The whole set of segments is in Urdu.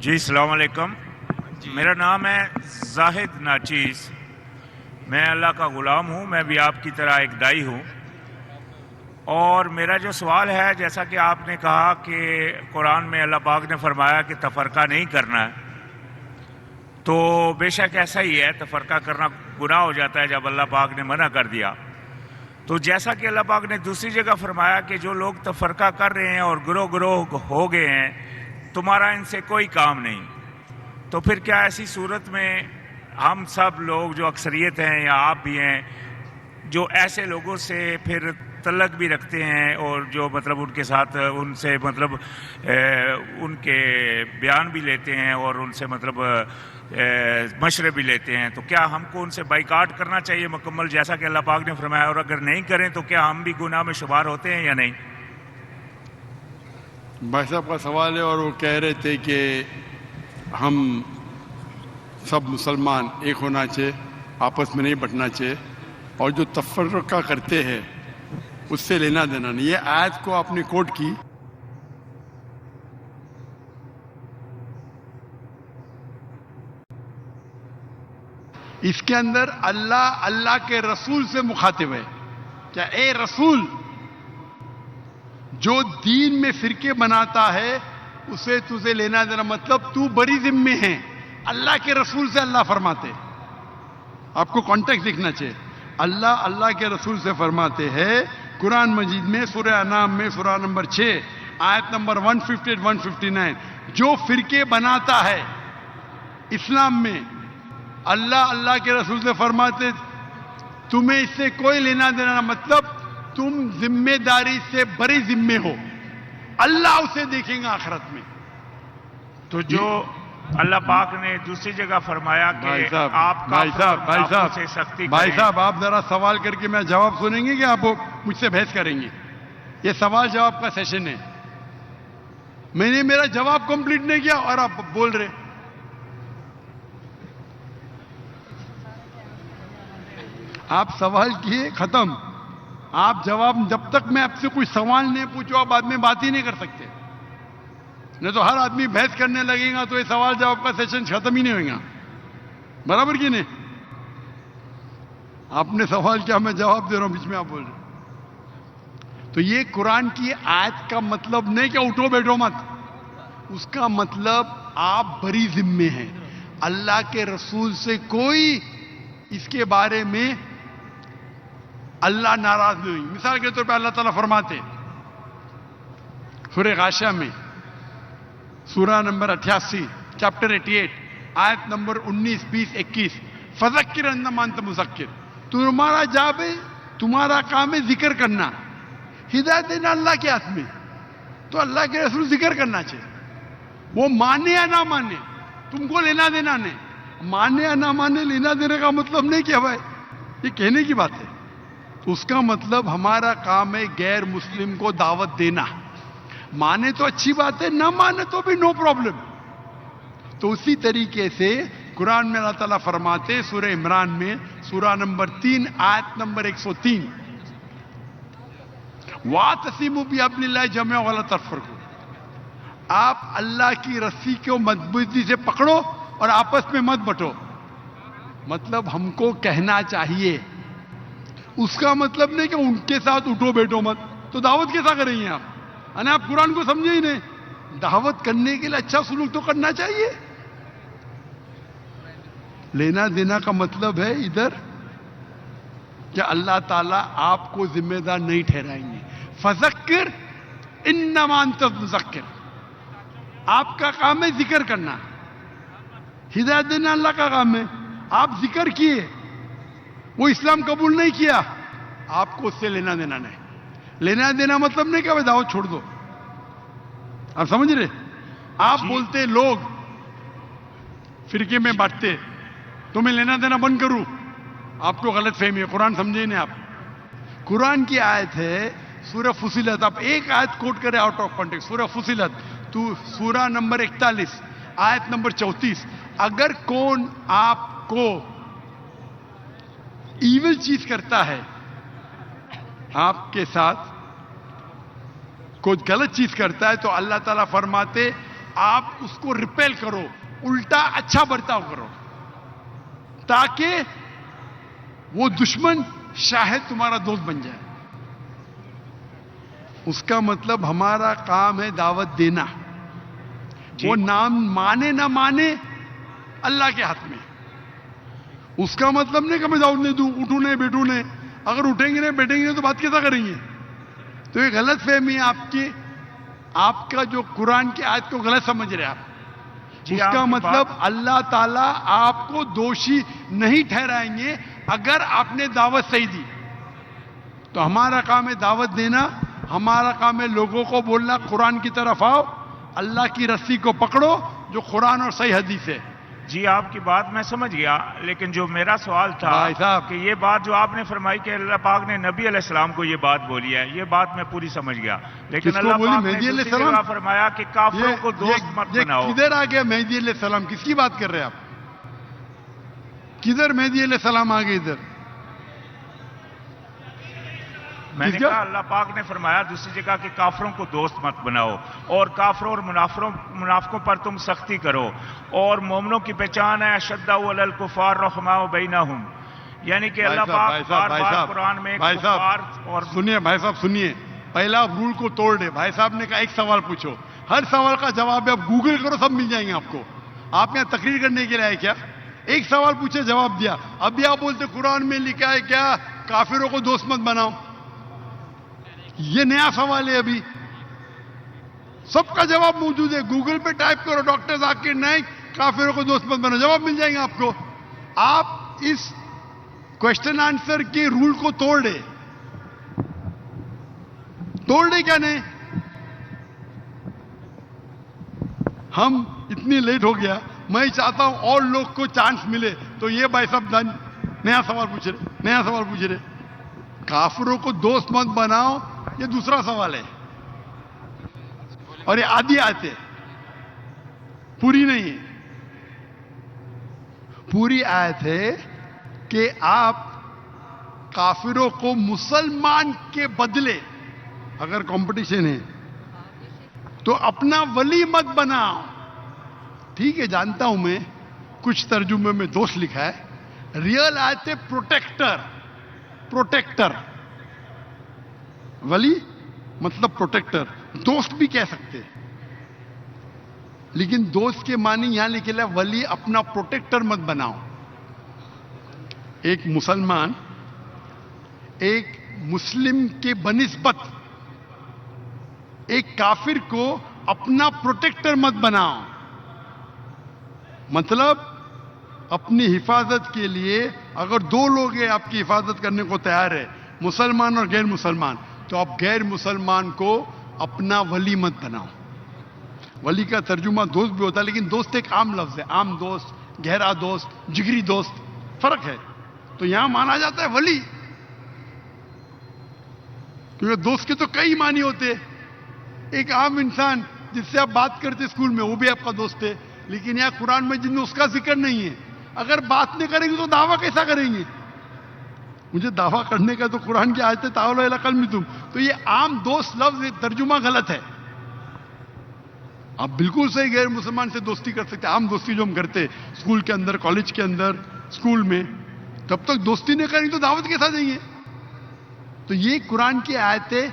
جی السلام علیکم. میرا نام ہے زاہد ناچیز. میں اللہ کا غلام ہوں. میں بھی آپ کی طرح ایک دائی ہوں. اور میرا جو سوال ہے، جیسا کہ آپ نے کہا کہ قرآن میں اللہ پاک نے فرمایا کہ تفرقہ نہیں کرنا ہے، تو بے شک ایسا ہی ہے. تفرقہ کرنا گناہ ہو جاتا ہے جب اللہ پاک نے منع کر دیا. تو جیسا کہ اللہ پاک نے دوسری جگہ فرمایا کہ جو لوگ تفرقہ کر رہے ہیں اور گروہ گروہ ہو گئے ہیں، تمہارا ان سے کوئی کام نہیں. تو پھر کیا ایسی صورت میں ہم سب لوگ جو اکثریت ہیں یا آپ بھی ہیں، جو ایسے لوگوں سے پھر تعلق بھی رکھتے ہیں اور جو مطلب ان کے ساتھ ان سے مطلب ان کے بیان بھی لیتے ہیں اور ان سے مطلب مشورے بھی لیتے ہیں، تو کیا ہم کو ان سے بائیکاٹ کرنا چاہیے مکمل جیسا کہ اللہ پاک نے فرمایا؟ اور اگر نہیں کریں تو کیا ہم بھی گناہ میں شمار ہوتے ہیں یا نہیں؟ بھائی صاحب کا سوال ہے، اور وہ کہہ رہے تھے کہ ہم سب مسلمان ایک ہونا چاہیے، آپس میں نہیں بٹنا چاہیے، اور جو تفرقہ کرتے ہیں اس سے لینا دینا نہیں. یہ آیت کو آپ نے کوٹ کی. اس کے اندر اللہ کے رسول سے مخاطب ہے. کیا اے رسول، جو دین میں فرقے بناتا ہے اسے تجھے لینا دینا، مطلب تو بری ذمے ہے. اللہ کے رسول سے اللہ فرماتے، آپ کو کانٹیکٹ دیکھنا چاہیے. اللہ کے رسول سے فرماتے ہیں قرآن مجید میں سورہ انعام میں سورہ نمبر 6 آیت نمبر 158 159، جو فرقے بناتا ہے اسلام میں، اللہ کے رسول سے فرماتے تمہیں اس سے کوئی لینا دینا، مطلب تم ذمہ داری سے بری ذمے ہو. اللہ اسے دیکھیں گا آخرت میں. تو جو اللہ پاک نے دوسری جگہ فرمایا کہ آپ بھائی سے سختی صاحب آپ ذرا سوال کر کے میں جواب سنیں گے کہ آپ مجھ سے بحث کریں گے؟ یہ سوال جواب کا سیشن ہے. میں نے میرا جواب کمپلیٹ نہیں کیا اور آپ بول رہے. آپ سوال کیے ختم. آپ جواب، جب تک میں آپ سے کوئی سوال نہیں پوچھو آپ بعد میں بات ہی نہیں کر سکتے. نہیں تو ہر آدمی بحث کرنے لگے گا تو یہ سوال جواب کا سیشن ختم ہی نہیں ہوگا. برابر کی نہیں؟ آپ نے سوال کیا، میں جواب دے رہا ہوں، بیچ میں آپ بول رہے. تو یہ قرآن کی آیت کا مطلب نہیں کہ اٹھو بیٹھو مت. اس کا مطلب آپ بری ذمے ہیں. اللہ کے رسول سے کوئی اس کے بارے میں اللہ ناراض نہیں ہوئی. مثال کے طور پہ اللہ تعالیٰ فرماتے سورہ غاشیہ میں سورہ نمبر 88 چیپٹر 88 آیت نمبر 19 20 21، فذکر انما انت مذکر، تمہارا جاب ہے، تمہارا کام ہے ذکر کرنا. ہدایت دینا اللہ کے ہاتھ میں. تو اللہ کے رسول ذکر کرنا چاہیے. وہ مانے یا نہ مانے تم کو لینا دینا نہیں. مانے یا نہ مانے لینا دینے کا مطلب نہیں کہ بھائی یہ کہنے کی بات ہے. اس کا مطلب ہمارا کام ہے غیر مسلم کو دعوت دینا. مانے تو اچھی بات ہے، نہ مانے تو بھی نو پرابلم. تو اسی طریقے سے قرآن میں اللہ تعالیٰ فرماتے سورہ عمران میں سورہ نمبر 3 آیت نمبر 103، وَاعْتَصِمُوا بِحَبْلِ اللَّهِ جَمِيعًا وَلَا تَفَرَّقُوا، آپ اللہ کی رسی کو مضبوطی سے پکڑو اور آپس میں مت بٹو. مطلب ہم کو کہنا چاہیے. اس کا مطلب نہیں کہ ان کے ساتھ اٹھو بیٹھو مت. تو دعوت کیسا کریں گے آپ؟ یعنی آپ قرآن کو سمجھے ہی نہیں. دعوت کرنے کے لیے اچھا سلوک تو کرنا چاہیے. لینا دینا کا مطلب ہے ادھر کہ اللہ تعالیٰ آپ کو ذمہ دار نہیں ٹھہرائیں گے. فذکر انما انت مذکر، آپ کا کام ہے ذکر کرنا. ہدایت دینا اللہ کا کام ہے. آپ ذکر کیے، وہ اسلام قبول نہیں کیا، آپ کو اس سے لینا دینا نہیں. لینا دینا مطلب نہیں کہ وہ دعوت چھوڑ دو. آپ سمجھ رہے؟ آپ بولتے لوگ فرقے میں بانٹتے تو میں لینا دینا بند کروں، آپ کو غلط فہمی ہے. قرآن سمجھے نہیں آپ. قرآن کی آیت ہے سورہ فصلت. آپ ایک آیت کوٹ کرے آؤٹ آف کانٹیکسٹ. سورہ فصلت تو سورہ نمبر 41 آیت نمبر 34، اگر کون آپ کو ایول چیز کرتا ہے، آپ کے ساتھ کوئی غلط چیز کرتا ہے، تو اللہ تعالیٰ فرماتے آپ اس کو ریپیل کرو, الٹا اچھا برتاؤ کرو, تاکہ وہ دشمن شاید تمہارا دوست بن جائے. اس کا مطلب ہمارا کام ہے دعوت دینا. وہ نام مانے نہ مانے اللہ کے ہاتھ میں. اس کا مطلب نہیں کہ میں دعوت نہیں دوں, اٹھوں نہیں بیٹھوں نہیں. اگر اٹھیں گے نہیں بیٹھیں گے تو بات کیسا کریں گے؟ تو یہ غلط فہمی ہے آپ کی. آپ کا جو قرآن کی آیت کو غلط سمجھ رہے آپ. اس کا مطلب اللہ تعالیٰ آپ کو دوشی نہیں ٹھہرائیں گے اگر آپ نے دعوت صحیح دی. تو ہمارا کام ہے دعوت دینا, ہمارا کام ہے لوگوں کو بولنا قرآن کی طرف آؤ, اللہ کی رسی کو پکڑو جو قرآن اور صحیح حدیث ہے. جی آپ کی بات میں سمجھ گیا, لیکن جو میرا سوال تھا بھائی صاحب, کہ یہ بات جو آپ نے فرمائی کہ اللہ پاک نے نبی علیہ السلام کو یہ بات بولی ہے, یہ بات میں پوری سمجھ گیا. لیکن کس کو اللہ بولی؟ پاک نے مہدی علیہ دوسری السلام؟ جگہ فرمایا کہ کافروں کو دوست مت یہ بناؤ. کدھر آ گیا مہدی علیہ السلام؟ کس کی بات کر رہے ہیں آپ؟ کدھر مہدی علیہ السلام آ گئے ادھر؟ میں نے کہا اللہ پاک نے فرمایا دوسری جگہ کہ کافروں کو دوست مت بناؤ, اور کافروں اور منافقوں پر تم سختی کرو, اور مومنوں کی پہچان ہے اشداء علی الکفار رحماء بینہم. یعنی کہ اللہ پاک بار بار قرآن میں کفار اور سنیے بھائی صاحب سنیے, پہلا رول کو توڑ دے. بھائی صاحب نے کہا ایک سوال پوچھو, ہر سوال کا جواب ہے, اب گوگل کرو سب مل جائیں گے آپ کو. آپ یہاں تقریر کرنے کے لیے آئے کیا؟ ایک سوال پوچھے جواب دیا. ابھی آپ بولتے قرآن میں لکھا ہے کیا کافروں کو دوست مت بناؤ. یہ نیا سوال ہے, ابھی سب کا جواب موجود ہے. گوگل پہ ٹائپ کرو ڈاکٹر ذاکر نائک کافروں کو دوست مت بناؤ, جواب مل جائیں گے آپ کو. آپ اس کوشچن آنسر کے رول کو توڑ دے کیا نہیں؟ ہم اتنی لیٹ ہو گیا. میں چاہتا ہوں اور لوگ کو چانس ملے. تو یہ بھائی صاحب نیا سوال پوچھ رہے, کافروں کو دوست مت بناؤ, یہ دوسرا سوال ہے. اور یہ آدھی آیت ہے, پوری نہیں ہے. پوری آیت ہے کہ آپ کافروں کو مسلمان کے بدلے, اگر کمپٹیشن ہے تو اپنا ولی مت بناؤ. ٹھیک ہے جانتا ہوں میں, کچھ ترجمے میں دوست لکھا ہے. ریئل آیت ہے پروٹیکٹر. ولی مطلب پروٹیکٹر, دوست بھی کہہ سکتے, لیکن دوست کے معنی یہاں لکھے ہے ولی اپنا پروٹیکٹر مت بناؤ. ایک مسلمان ایک مسلم کے بنسبت ایک کافر کو اپنا پروٹیکٹر مت بناؤ. مطلب اپنی حفاظت کے لیے اگر دو لوگ ہیں آپ کی حفاظت کرنے کو تیار ہے, مسلمان اور غیر مسلمان, تو آپ غیر مسلمان کو اپنا ولی مت بناؤ. ولی کا ترجمہ دوست بھی ہوتا ہے, لیکن دوست ایک عام لفظ ہے. عام دوست, گہرا دوست, جگری دوست, فرق ہے. تو یہاں مانا جاتا ہے ولی, کیونکہ دوست کے تو کئی معنی ہوتے. ایک عام انسان جس سے آپ بات کرتے اسکول میں, وہ بھی آپ کا دوست ہے. لیکن یہاں قرآن میں جن میں اس کا ذکر نہیں ہے, اگر بات نہیں کریں گے تو دعویٰ کیسا کریں گے؟ مجھے دعویٰ کرنے کا تو قرآن کی آیت ہے تعالوا الی قلبکم. تو یہ عام دوست لفظ ترجمہ غلط ہے. آپ بالکل صحیح غیر مسلمان سے دوستی کر سکتے. عام دوستی جو ہم کرتے اسکول کے اندر, کالج کے اندر, اسکول میں, تب تک دوستی نہیں کریں گے تو دعوت کیسا دیں گے؟ تو یہ قرآن کی آیت ہے.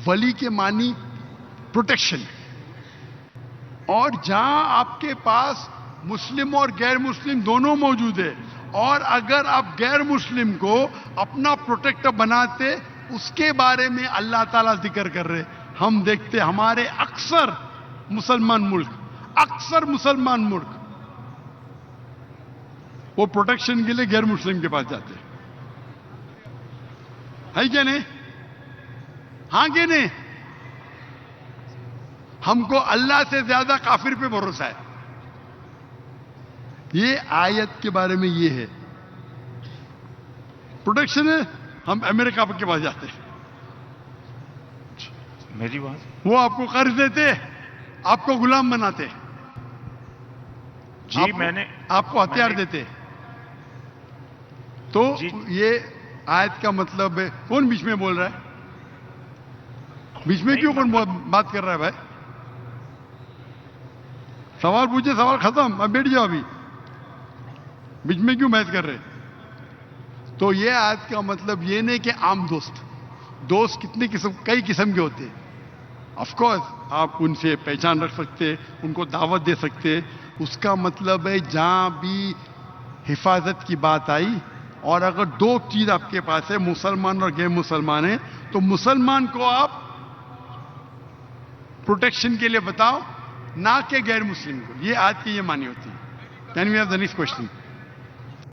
ولی کے معنی پروٹیکشن. اور جہاں آپ کے پاس مسلم اور غیر مسلم دونوں موجود ہے, اور اگر آپ غیر مسلم کو اپنا پروٹیکٹر بناتے, اس کے بارے میں اللہ تعالیٰ ذکر کر رہے. ہم دیکھتے ہمارے اکثر مسلمان ملک وہ پروٹیکشن کے لیے غیر مسلم کے پاس جاتے ہے کیا نہیں؟ ہاں کہ نہیں؟ ہم کو اللہ سے زیادہ کافر پہ بھروسہ ہے. یہ آیت کے بارے میں یہ ہے پروٹیکشن ہے. ہم امریکہ کے پاس جاتے ہیں, میری بات, وہ آپ کو قرض دیتے, آپ کو غلام بناتے, جی میں نے آپ کو ہتھیار دیتے. تو یہ آیت کا مطلب ہے. کون بیچ میں بول رہا ہے؟ بیچ میں کیوں کون بات کر رہا ہے بھائی؟ سوال پوچھے، سوال ختم، اب بیٹھ جاؤ، ابھی بیچ میں کیوں بحث کر رہے؟ تو یہ آیت کا مطلب یہ نہیں کہ عام دوست کتنے قسم، کئی قسم کے ہوتے ہیں. آف کورس آپ ان سے پہچان رکھ سکتے، ان کو دعوت دے سکتے. اس کا مطلب ہے جہاں بھی حفاظت کی بات آئی اور اگر دو چیز آپ کے پاس ہے، مسلمان اور غیر مسلمان ہیں، تو مسلمان کو آپ پروٹیکشن کے لیے بتاؤ، نہ کہ غیر مسلم کو. یہ آج کی یہ معنی ہوتی ہے. Can we have the next question?